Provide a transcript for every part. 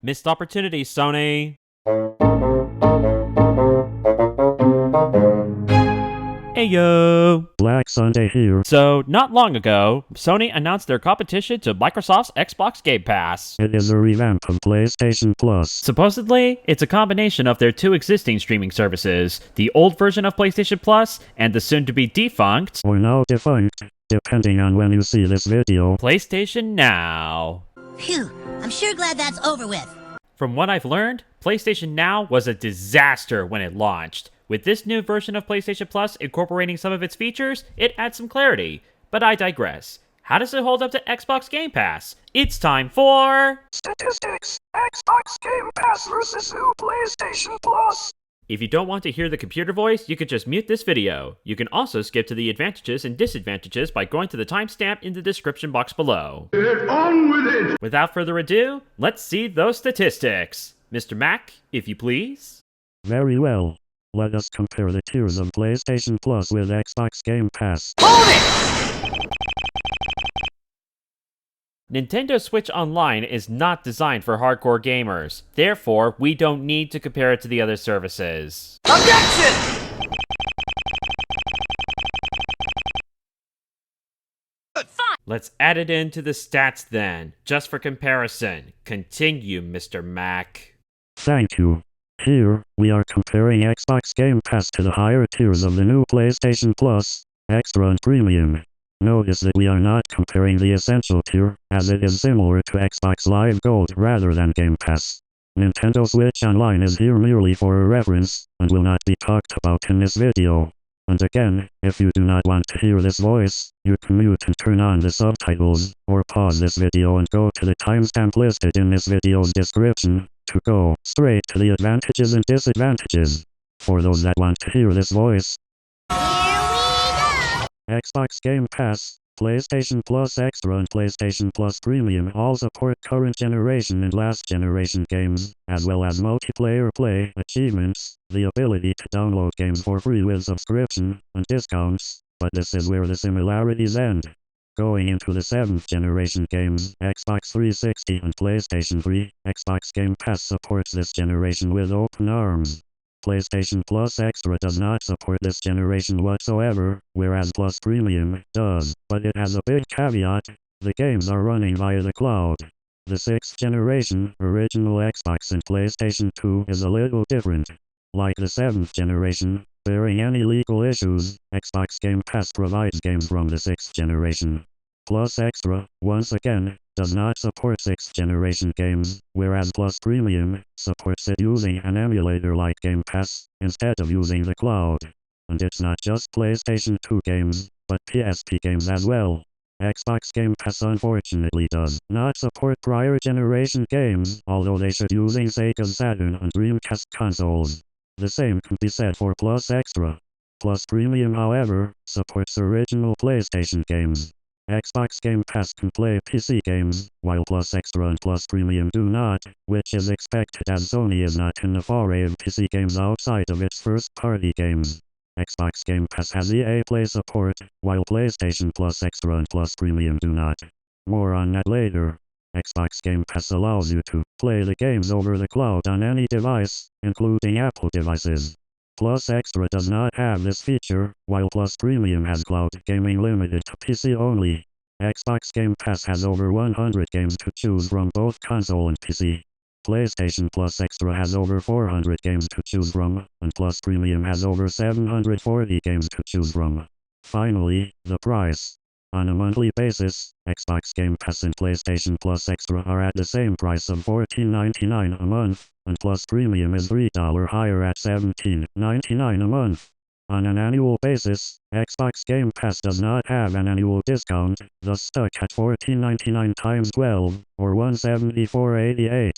Missed opportunity, Sony. Hey yo! Black Sunday here. So, not long ago, Sony announced their competition to Microsoft's Xbox Game Pass. It is a revamp of PlayStation Plus. Supposedly, it's a combination of their two existing streaming services, the old version of PlayStation Plus and the soon-to-be defunct, or now defunct, depending on when you see this video, PlayStation Now. Phew, I'm sure glad that's over with. From what I've learned, PlayStation Now was a disaster when it launched. With this new version of PlayStation Plus incorporating some of its features, it adds some clarity. But I digress. How does it hold up to Xbox Game Pass? It's time for... Statistics. Xbox Game Pass versus new PlayStation Plus. If you don't want to hear the computer voice, you could just mute this video. You can also skip to the advantages and disadvantages by going to the timestamp in the description box below. Get on with it! Without further ado, let's see those statistics. Mr. Mac, if you please. Very well. Let us compare the tiers of PlayStation Plus with Xbox Game Pass. Nintendo Switch Online is not designed for hardcore gamers. Therefore, we don't need to compare it to the other services. Objection! Let's add it into the stats then, just for comparison. Continue, Mr. Mac. Thank you. Here, we are comparing Xbox Game Pass to the higher tiers of the new PlayStation Plus, Extra and Premium. Notice that we are not comparing the Essential tier, as it is similar to Xbox Live Gold rather than Game Pass. Nintendo Switch Online is here merely for a reference, and will not be talked about in this video. And again, if you do not want to hear this voice, you can mute and turn on the subtitles, or pause this video and go to the timestamp listed in this video's description, to go straight to the advantages and disadvantages. For those that want to hear this voice. Here we go! Xbox Game Pass, PlayStation Plus Extra and PlayStation Plus Premium all support current generation and last generation games, as well as multiplayer play achievements, the ability to download games for free with subscription, and discounts, but this is where the similarities end. Going into the 7th generation games, Xbox 360 and PlayStation 3, Xbox Game Pass supports this generation with open arms. PlayStation Plus Extra does not support this generation whatsoever, whereas Plus Premium does, but it has a big caveat: the games are running via the cloud. The 6th generation, original Xbox and PlayStation 2 is a little different. Like the 7th generation, barring any legal issues, Xbox Game Pass provides games from the 6th generation. Plus Extra, once again, does not support 6th generation games, whereas Plus Premium supports it using an emulator like Game Pass, instead of using the cloud. And it's not just PlayStation 2 games, but PSP games as well. Xbox Game Pass unfortunately does not support prior generation games, although they should using Sega's Saturn and Dreamcast consoles. The same can be said for Plus Extra. Plus Premium, however, supports original PlayStation games. Xbox Game Pass can play PC games, while Plus Extra and Plus Premium do not, which is expected as Sony is not in the foray of PC games outside of its first-party games. Xbox Game Pass has EA Play support, while PlayStation Plus Extra and Plus Premium do not. More on that later. Xbox Game Pass allows you to play the games over the cloud on any device, including Apple devices. Plus Extra does not have this feature, while Plus Premium has cloud gaming limited to PC only. Xbox Game Pass has over 100 games to choose from both console and PC. PlayStation Plus Extra has over 400 games to choose from, and Plus Premium has over 740 games to choose from. Finally, the price. On a monthly basis, Xbox Game Pass and PlayStation Plus Extra are at the same price of $14.99 a month, and Plus Premium is $3 higher at $17.99 a month. On an annual basis, Xbox Game Pass does not have an annual discount, thus stuck at $14.99 times 12, or $174.88.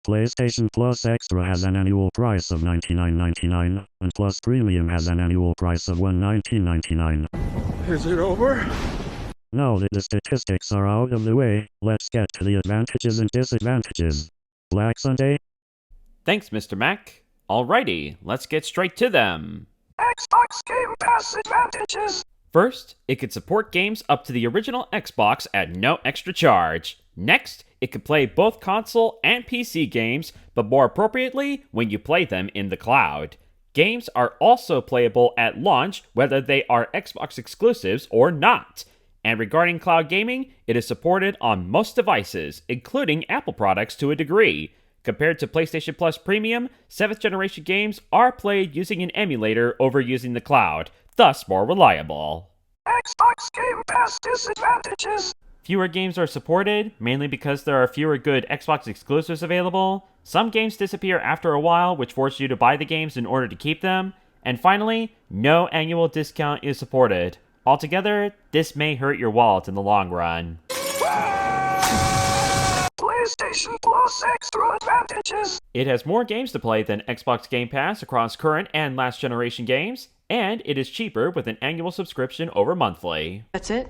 PlayStation Plus Extra has an annual price of $99.99, and Plus Premium has an annual price of $119.99. Is it over? Now that the statistics are out of the way, let's get to the advantages and disadvantages. Black Sunday? Thanks, Mr. Mac. Alrighty, let's get straight to them. Xbox Game Pass advantages. First, it could support games up to the original Xbox at no extra charge. Next, It can play both console and PC games, but more appropriately when you play them in the cloud. Games are also playable at launch whether they are Xbox exclusives or not. And regarding cloud gaming, it is supported on most devices, including Apple products to a degree. Compared to PlayStation Plus Premium, 7th generation games are played using an emulator over using the cloud, thus more reliable. Xbox Game Pass disadvantages. Fewer games are supported, mainly because there are fewer good Xbox exclusives available. Some games disappear after a while, which forces you to buy the games in order to keep them. And finally, no annual discount is supported. Altogether, this may hurt your wallet in the long run. PlayStation Plus extra advantages. It has more games to play than Xbox Game Pass across current and last generation games, and it is cheaper with an annual subscription over monthly. That's it?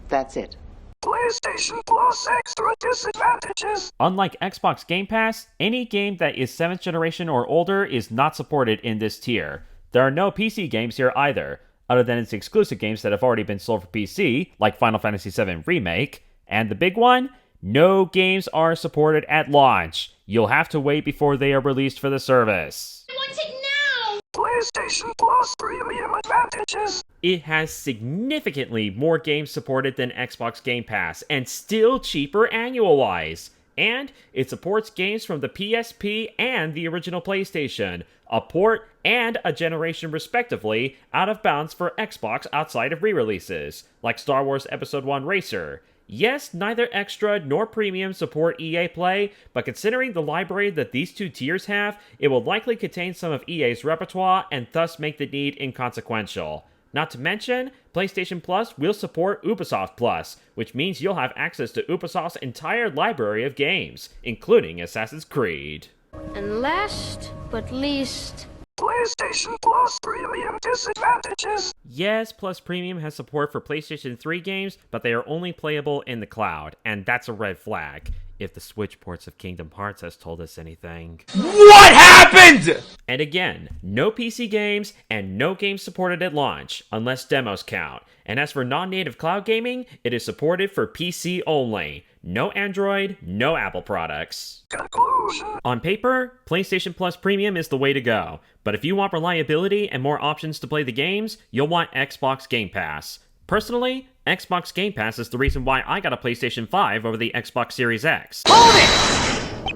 That's it. PlayStation Plus extra disadvantages. Unlike Xbox Game Pass, any game that is 7th generation or older is not supported in this tier. There are no PC games here either, other than its exclusive games that have already been sold for PC, like Final Fantasy VII Remake. And the big one? No games are supported at launch. You'll have to wait before they are released for the service. I want it now! PlayStation Plus premium advantages. It has significantly more games supported than Xbox Game Pass, and still cheaper annual-wise. And it supports games from the PSP and the original PlayStation, a port and a generation respectively, out of bounds for Xbox outside of re-releases, like Star Wars Episode 1 Racer. Yes, neither Extra nor Premium support EA Play, but considering the library that these two tiers have, it will likely contain some of EA's repertoire and thus make the need inconsequential. Not to mention, PlayStation Plus will support Ubisoft Plus, which means you'll have access to Ubisoft's entire library of games, including Assassin's Creed. And last but least, PlayStation Plus premium disadvantages. Yes, Plus Premium has support for PlayStation 3 games, but they are only playable in the cloud, and that's a red flag, if the Switch ports of Kingdom Hearts has told us anything. What happened? And again, no PC games and no games supported at launch, unless demos count. And as for non-native cloud gaming, it is supported for PC only. No Android, no Apple products. Conclusion. On paper, PlayStation Plus Premium is the way to go, but if you want reliability and more options to play the games, you'll want Xbox Game Pass. Personally, Xbox Game Pass is the reason why I got a PlayStation 5 over the Xbox Series X. Hold it!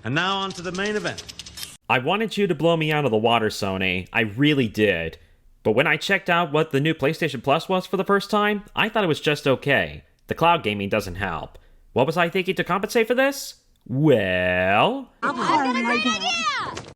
And now on to the main event. I wanted you to blow me out of the water, Sony. I really did. But when I checked out what the new PlayStation Plus was for the first time, I thought it was just okay. The cloud gaming doesn't help. What was I thinking to compensate for this? Well, I've got a great idea!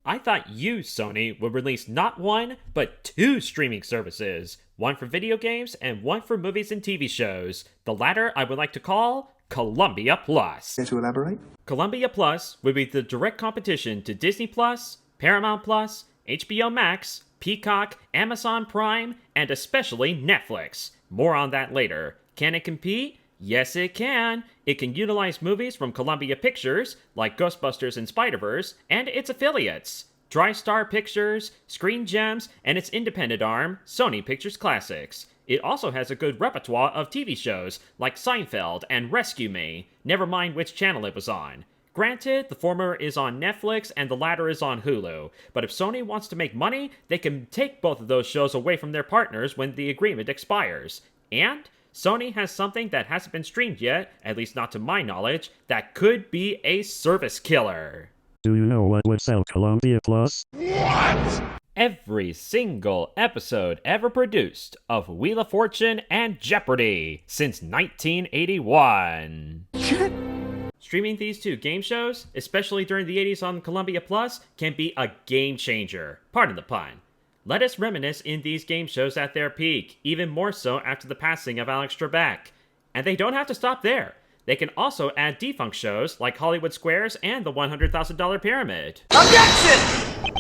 I thought you, Sony, would release not one, but two streaming services. One for video games and one for movies and TV shows. The latter I would like to call Columbia Plus. Care to elaborate? Columbia Plus would be the direct competition to Disney Plus, Paramount Plus, HBO Max, Peacock, Amazon Prime, and especially Netflix. More on that later. Can it compete? Yes, it can. It can utilize movies from Columbia Pictures, like Ghostbusters and Spider-Verse, and its affiliates, TriStar Pictures, Screen Gems, and its independent arm, Sony Pictures Classics. It also has a good repertoire of TV shows, like Seinfeld and Rescue Me, never mind which channel it was on. Granted, the former is on Netflix and the latter is on Hulu, but if Sony wants to make money, they can take both of those shows away from their partners when the agreement expires. And Sony has something that hasn't been streamed yet, at least not to my knowledge, that could be a service killer. Do you know what would sell Columbia Plus? What? Every single episode ever produced of Wheel of Fortune and Jeopardy since 1981. Streaming these two game shows, especially during the 80s on Columbia Plus, can be a game changer. Pardon the pun. Let us reminisce in these game shows at their peak, even more so after the passing of Alex Trebek. And they don't have to stop there. They can also add defunct shows like Hollywood Squares and the $100,000 Pyramid. Objection!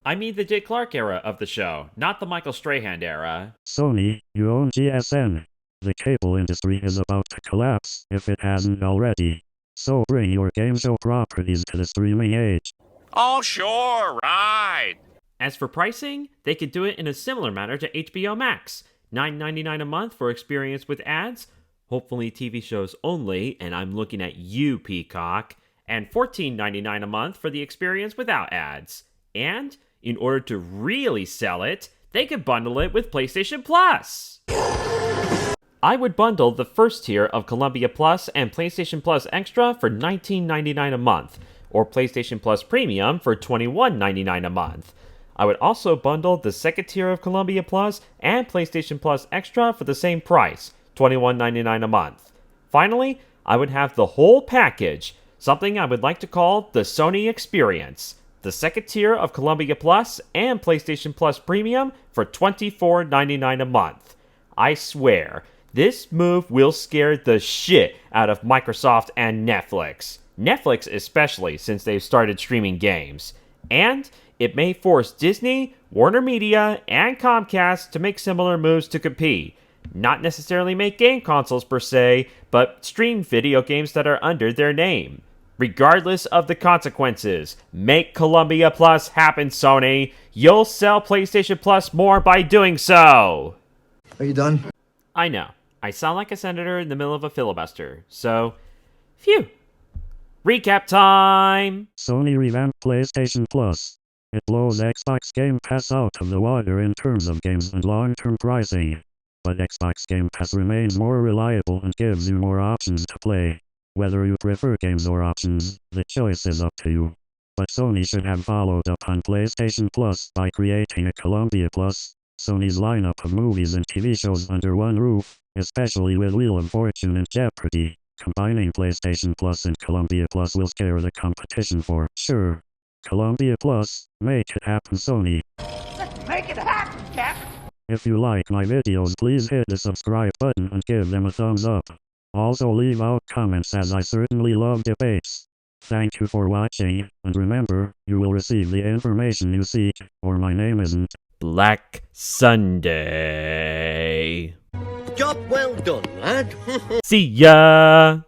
I mean the Dick Clark era of the show, not the Michael Strahan era. Sony, you own GSN. The cable industry is about to collapse, if it hasn't already. So bring your game show properties to the streaming age. Oh, sure, right. As for pricing, they could do it in a similar manner to HBO Max. $9.99 a month for experience with ads, hopefully TV shows only, and I'm looking at you, Peacock, and $14.99 a month for the experience without ads. And, in order to really sell it, they could bundle it with PlayStation Plus. I would bundle the first tier of Columbia Plus and PlayStation Plus Extra for $19.99 a month, or PlayStation Plus Premium for $21.99 a month. I would also bundle the second tier of Columbia Plus and PlayStation Plus Extra for the same price, $21.99 a month. Finally, I would have the whole package, something I would like to call the Sony Experience, the second tier of Columbia Plus and PlayStation Plus Premium for $24.99 a month. I swear, this move will scare the shit out of Microsoft and Netflix. Netflix especially, since they've started streaming games. And it may force Disney, Warner Media, and Comcast to make similar moves to compete. Not necessarily make game consoles per se, but stream video games that are under their name. Regardless of the consequences, make Columbia Plus happen, Sony. You'll sell PlayStation Plus more by doing so. Are you done? I know. I sound like a senator in the middle of a filibuster. So, phew. Recap time! Sony revamped PlayStation Plus. It blows Xbox Game Pass out of the water in terms of games and long-term pricing. But Xbox Game Pass remains more reliable and gives you more options to play. Whether you prefer games or options, the choice is up to you. But Sony should have followed up on PlayStation Plus by creating a Columbia Plus, Sony's lineup of movies and TV shows under one roof, especially with Wheel of Fortune and Jeopardy. Combining PlayStation Plus and Columbia Plus will scare the competition for sure. Columbia Plus, make it happen, Sony. Make it happen, Cap! If you like my videos, please hit the subscribe button and give them a thumbs up. Also leave out comments, as I certainly love debates. Thank you for watching, and remember, you will receive the information you seek, or my name isn't Black Sunday. Job well done, lad. See ya!